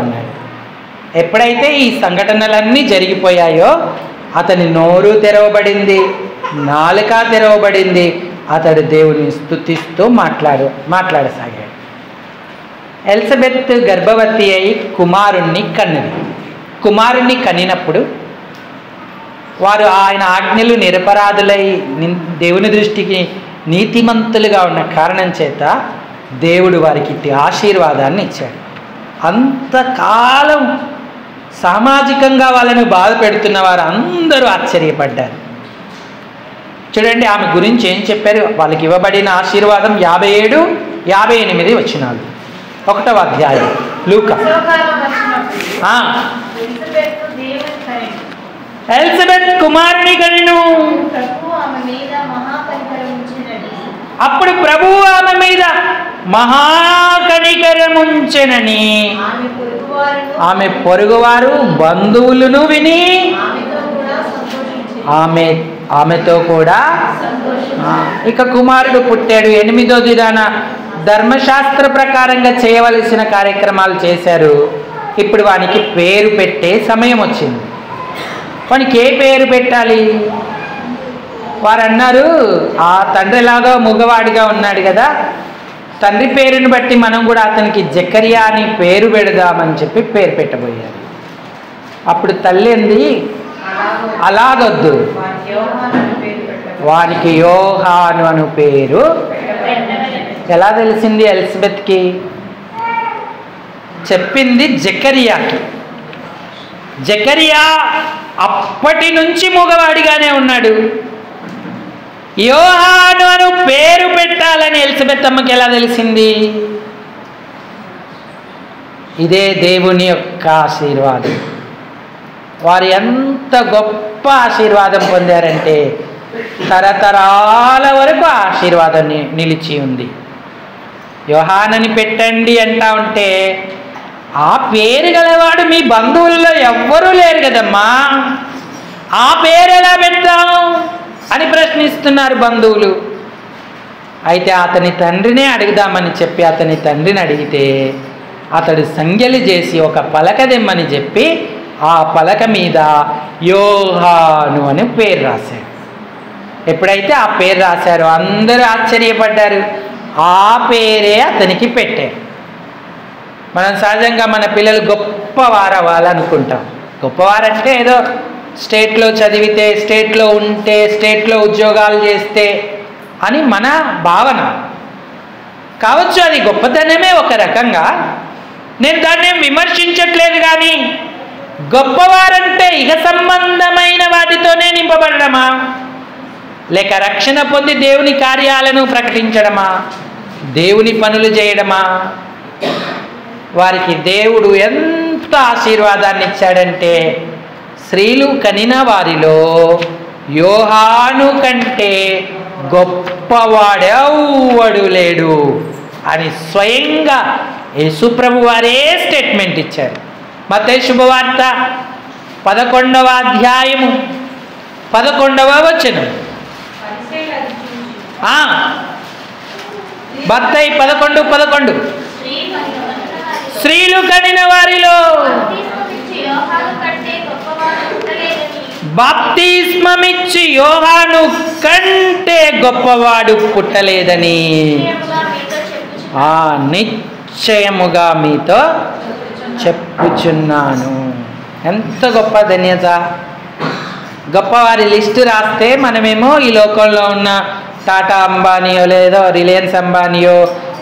ఉన్నాడు. ఎప్పుడైతే ఈ సంఘటనలన్నీ జరిగిపోయాయో అతని నోరు తెరవబడింది, నాలుక తెరవబడింది. అతడు దేవుని స్తుతిస్తూ మాట్లాడసాగాడు. ఎలిజబెత్ గర్భవతి అయి కుమారుణ్ణి కనినప్పుడు వారు ఆయన ఆజ్ఞలు నిరపరాధులై దేవుని దృష్టికి నీతిమంతులుగా ఉన్న కారణం చేత దేవుడు వారికి ఆశీర్వాదాన్ని ఇచ్చాడు. అంతకాలం సామాజికంగా వాళ్ళను బాధ పెడుతున్న వారు అందరూ ఆశ్చర్యపడ్డారు. చూడండి ఆమె గురించి ఏం చెప్పారు. వాళ్ళకి ఇవ్వబడిన ఆశీర్వాదం 57, 58 వచనాలు. 1వ అధ్యాయం లూకా. ఎలిజబెత్ కుమారుని కనెను, అప్పుడు ప్రభువు ఆమె మీద మహాకనికరముంచెనని ఆమె పొరుగువారు బంధువులను విని ఆమెతో కూడా. ఇక కుమారుడు పుట్టాడు. 8వ దినాన ధర్మశాస్త్ర ప్రకారంగా చేయవలసిన కార్యక్రమాలు చేశారు. ఇప్పుడు వానికి పేరు పెట్టే సమయం వచ్చింది. వానికి ఏ పేరు పెట్టాలి? వారు అన్నారు, ఆ తండ్రిలాగా మగవాడిగా ఉన్నాడు కదా, తండ్రి పేరుని బట్టి మనం కూడా అతనికి జకరియా అని పేరు పెడదామని చెప్పి పేరు పెట్టబోయారు. అప్పుడు తల్లి అంది, అలాగొద్దు, వానికి యోహాను అను పేరు. ఎలా తెలిసింది ఎలిజబెత్కి? చెప్పింది జకరియాకి. జకరియా అప్పటి నుంచి మగవాడిగానే ఉన్నాడు. యోహాను అను పేరు పెట్టాలని ఎలిజబెత్ అమ్మకి ఎలా తెలిసింది? ఇదే దేవుని యొక్క ఆశీర్వాదం. వారు ఎంత గొప్ప ఆశీర్వాదం పొందారంటే తరతరాల వరకు ఆశీర్వాదం నిలిచి ఉంది. యోహానని పెట్టండి అంటా ఉంటే, ఆ పేరు గలవాడు మీ బంధువుల్లో ఎవ్వరూ లేరు కదమ్మా, ఆ పేరు ఎలా పెడతాం అని ప్రశ్నిస్తున్నారు బంధువులు. అయితే అతని తండ్రినే అడుగుదామని చెప్పి అతని తండ్రిని అడిగితే అతడు సంజ్ఞలు చేసి ఒక పలక దెమ్మని చెప్పి ఆ పలక మీద యోహాను అని పేరు రాశాడు. ఎప్పుడైతే ఆ పేరు రాశారో అందరూ ఆశ్చర్యపడ్డారు. ఆ పేరే అతనికి పెట్టారు. మనం సహజంగా మన పిల్లలు గొప్పవారు అవ్వాలనుకుంటాం. గొప్పవారంటే ఏదో స్టేట్లో చదివితే, స్టేట్లో ఉంటే, స్టేట్లో ఉద్యోగాలు చేస్తే అని మన భావన కావచ్చు. అది గొప్పతనమే ఒక రకంగా, నేను దాన్ని విమర్శించట్లేదు. కానీ గొప్పవారంటే ఇహ సంబంధమైన వాటితోనే నింపబడడమా, లేక రక్షణ పొంది దేవుని కార్యాలను ప్రకటించడమా, దేవుని పనులు చేయడమా? వారికి దేవుడు ఎంత ఆశీర్వాదాన్ని ఇచ్చాడంటే, స్త్రీలు కనిన వారిలో యోహాను కంటే గొప్పవాడెవ్వడు లేడు అని స్వయంగా యేసుప్రభు వారే స్టేట్మెంట్ ఇచ్చారు. మత్తయి శుభవార్త 11వ అధ్యాయము 11వ వచనం. మత్తయి 11:11 స్త్రీలు కనిన వారిలో బాప్తిస్మమిచ్చి యోహాను కంటే గొప్పవాడు పుట్టలేదని నిశ్చయముగా మీతో చెప్పుచున్నాను. ఎంత గొప్ప ధన్యత! గొప్పవారి లిస్టు రాస్తే మనమేమో ఈ లోకంలో ఉన్న టాటా అంబానీయో లేదో రిలయన్స్ అంబానీయో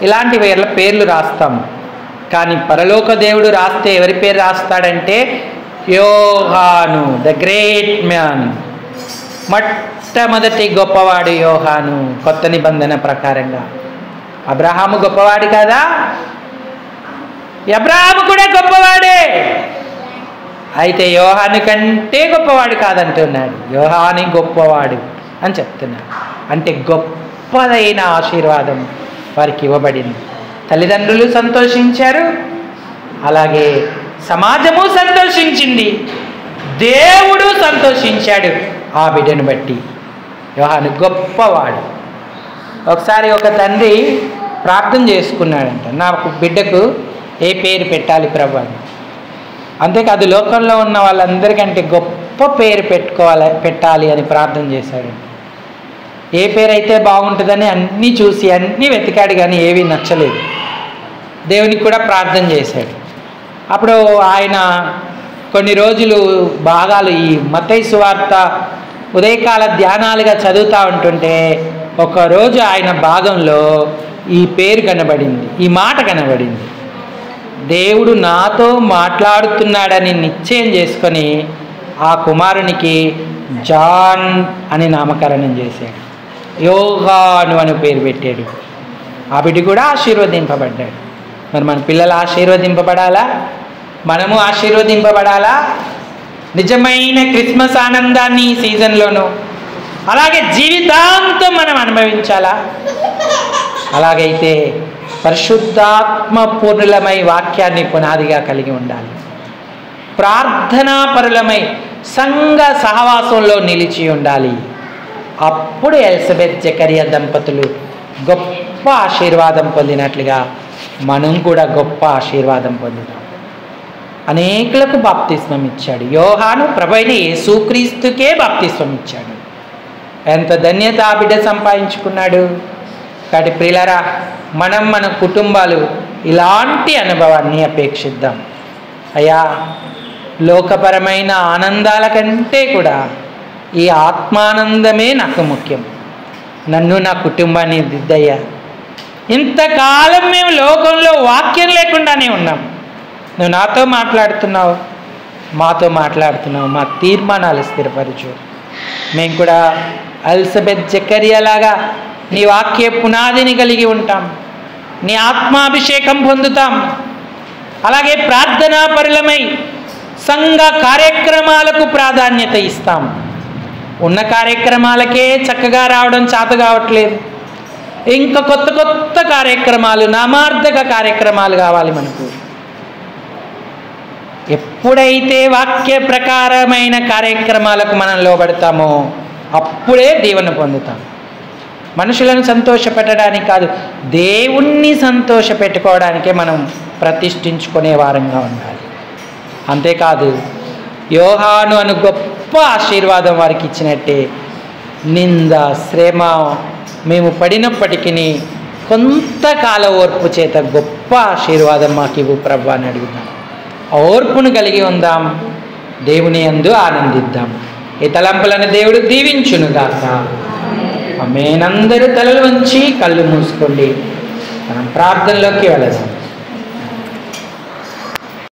ఇలాంటి వేర్ల పేర్లు రాస్తాము. కానీ పరలోక దేవుడు రాస్తే ఎవరి పేరు రాస్తాడంటే యోహాను, ద గ్రేట్ మ్యాన్. మొట్టమొదటి గొప్పవాడు యోహాను కొత్త నిబంధన ప్రకారంగా. అబ్రహాము గొప్పవాడు కదా, అబ్రహాము కూడా గొప్పవాడే. అయితే యోహాను కంటే గొప్పవాడు కాదంటున్నాడు. యోహాను గొప్పవాడు అని చెప్తున్నాడు. అంటే గొప్పదైన ఆశీర్వాదం వారికి ఇవ్వబడింది. తల్లిదండ్రులు సంతోషించారు, అలాగే సమాజము సంతోషించింది, దేవుడు సంతోషించాడు ఆ బిడ్డను బట్టి. యోహాను గొప్పవాడు. ఒకసారి ఒక తండ్రి ప్రార్థన చేసుకున్నాడంట, నాకు బిడ్డకు ఏ పేరు పెట్టాలి ప్రభు అని. అంతేకాదు లోకంలో ఉన్న వాళ్ళందరికంటే గొప్ప పేరు పెట్టాలి అని ప్రార్థన చేశాడు. ఏ పేరు అయితే బాగుంటుందని అన్నీ చూసి అన్నీ వెతికాడు, కానీ ఏవి నచ్చలేదు. దేవునికి కూడా ప్రార్థన చేశాడు. అప్పుడు ఆయన కొన్ని రోజులు భాగాలు ఈ మత్తయి సువార్త ఉదయకాల ధ్యానాలుగా చదువుతూ ఉంటుంటే ఒకరోజు ఆయన భాగంలో ఈ పేరు కనబడింది, ఈ మాట కనబడింది. దేవుడు నాతో మాట్లాడుతున్నాడని నిశ్చయం చేసుకొని ఆ కుమారునికి జాన్ అని నామకరణం చేశాడు. యోహాను అని పేరు పెట్టాడు. ఆ బిడ్డ కూడా ఆశీర్వదింపబడ్డాడు. మరి మన పిల్లలు ఆశీర్వదింపబడాలా, మనము ఆశీర్వదింపబడాలా. నిజమైన క్రిస్మస్ ఆనందాన్ని ఈ సీజన్లోనూ అలాగే జీవితాంతం మనం అనుభవించాలా. అలాగైతే పరిశుద్ధాత్మ పూర్ణులమై వాక్యాన్ని పునాదిగా కలిగి ఉండాలి. ప్రార్థనాపరులమై సంఘ సహవాసంలో నిలిచి ఉండాలి. అప్పుడు ఎలిజబెత్ జకరియా దంపతులు గొప్ప ఆశీర్వాదం పొందినట్లుగా మనం కూడా గొప్ప ఆశీర్వాదం పొందుతాం. అనేకులకు బాప్తిస్మం ఇచ్చాడు. యోహాను ప్రభువైన యేసుక్రీస్తుకే బాప్తిస్మం ఇచ్చాడు. ఎంత ధన్యత ఆ బిడ్డ సంపాదించుకున్నాడు. కాబట్టి ప్రియులారా, మనం మన కుటుంబాలు ఇలాంటి అనుభవాన్ని అపేక్షిద్దాం. అయ్యా, లోకపరమైన ఆనందాల కంటే కూడా ఈ ఆత్మానందమే నాకు ముఖ్యం. నన్ను నా కుటుంబాన్ని దిద్దయ్యా. ఇంతకాలం మేము లోకంలో వాక్యం లేకుండానే ఉన్నాం. నువ్వు నాతో మాట్లాడుతున్నావు, మాతో మాట్లాడుతున్నావు. మా తీర్మానాలు స్థిరపరచు. మేము కూడా ఎలిజబెత్ జకరియా లాగా నీ వాక్య పునాదిని కలిగి ఉంటాం, నీ ఆత్మాభిషేకం పొందుతాం. అలాగే ప్రార్థనా పరులమై సంఘ కార్యక్రమాలకు ప్రాధాన్యత ఇస్తాం. ఉన్న కార్యక్రమాలకే చక్కగా రావడం చేత కావట్లేదు. ఇంకా కొత్త కొత్త కార్యక్రమాలు, నామార్థక కార్యక్రమాలు కావాలి మనకు. ఎప్పుడైతే వాక్య ప్రకారమైన కార్యక్రమాలకు మనం లోబడతామో అప్పుడే దీవెన పొందుతాం. మనుషులను సంతోషపెట్టడానికి కాదు, దేవుణ్ణి సంతోషపెట్టుకోవడానికే మనం ప్రతిష్ఠించుకునే వారంగా ఉండాలి. అంతేకాదు, యోహాను అను గొప్ప ఆశీర్వాదం వారికి ఇచ్చినట్టే నింద శ్రమ మేము పడినప్పటికీ కొంతకాల ఓర్పు చేత గొప్ప ఆశీర్వాదం మాకు ఇవ్వు ప్రభు అని అడుగుదాం. ఓర్పును కలిగి ఉందాం, దేవుని యందు ఆనందిద్దాం. ఈ తలంపులను దేవుడు దీవించునుగాక. ఆమేన్. అందరూ తలలు వంచి కళ్ళు మూసుకోండి. మనం ప్రార్థనలోకి వెళదాం.